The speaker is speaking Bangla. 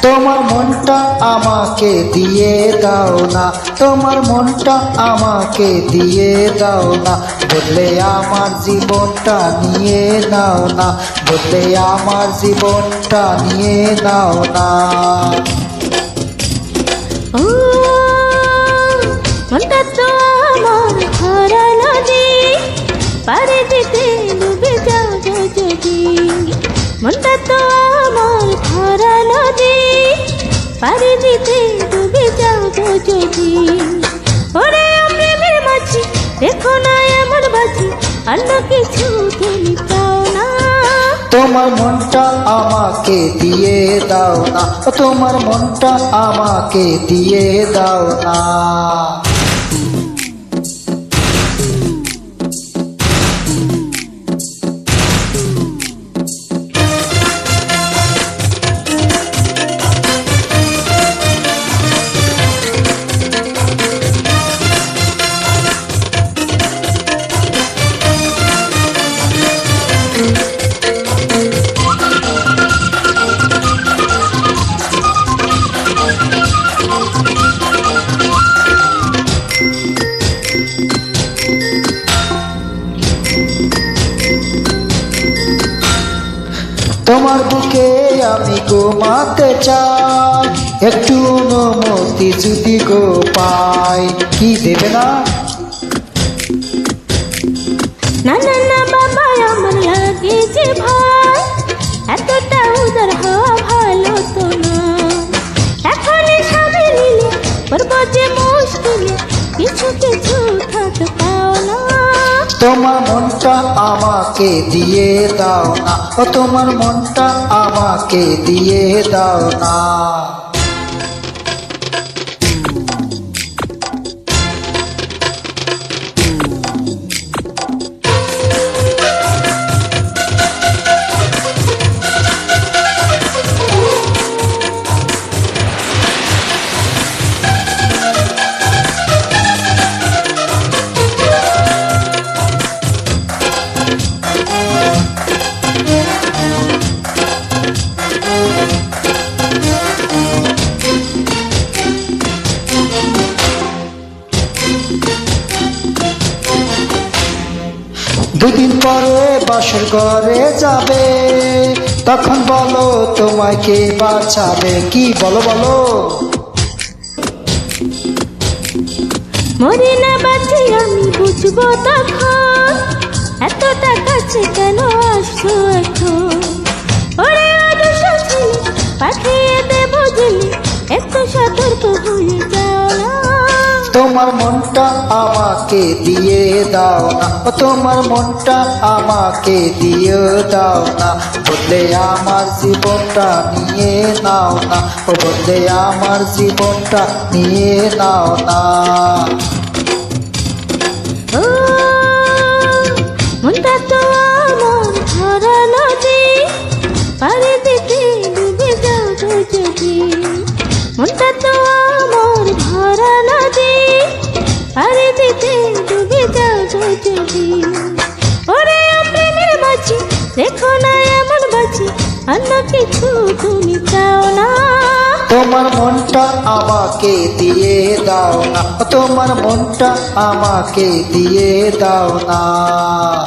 তোমার মনটা আমাকে দিয়ে দাও না, তোমার মনটা আমাকে দিয়ে দাও না, বদলে আমার জীবনটা নিয়ে নাও না, বদলে আমার জীবনটা নিয়ে নাও না। ও মনটা তো আমার ভরা নদী, পারে যেতে ডুবে যাবো যদি। মনটা তো আমার ভরা নদী, পারে যেতে ডুবে যাবো যদি। ওরে প্রেমের মাঝি দেখো না এমন বাজি, অন্য কিছু তুমি পাও না। তোমার মনটা আমাকে দিয়ে দাও না, তোমার মনটা আমাকে দিয়ে দাও না। তোমার বুকে আমি ঘুমাতে চাই, একটু অনুমতি যদি গো পাই। কি দেবে না? না না না বাবা আমার লাগে যে ভাই, এতটা উদার হওয়া ভালো তো না। এখনই স্বামী নিলে পড়বো যে মুশকিলে, কিছু কিছু থাকতে পাও না। তোমার মনটা আমাকে দিয়ে দাও না, তোমার মনটা আমাকে দিয়ে দাও না। দুদিন পরে বাসর ঘরে যাবে, তখন বলো তোমায় কে বাঁচাবে। কি বলো বলো? মরি না বাঁচি আমি বুঝবো তখন, এতটা কাছে কেন আসছো এখন। ওরে আদর্শ ছেলে পাঠিয়ে দেবো জেলে, একটু সতর্ক হয়ে যাও না। তোমার মনটা আমাকে দিয়ে দাও না, তোমার মনটা আমাকে দিয়ে দাও না, বদলে আমার জীবনটা নিয়ে নাও না, বদলে আমার জীবনটা নিয়ে নাও না। ও মনটা তো আমার ভরা নদী, পারে যেতে ডুবে যাবো যদি। মনটা তো আমার ভরা নদী, পারে যেতে ডুবে যাবো যদি। ওরে প্রেমের মাঝি দেখো না এমন বাজি, অন্য কিছু তুমি চাও না। তোমার মনটা আমাকে দিয়ে দাও না, তোমার মনটা আমাকে দিয়ে দাও না।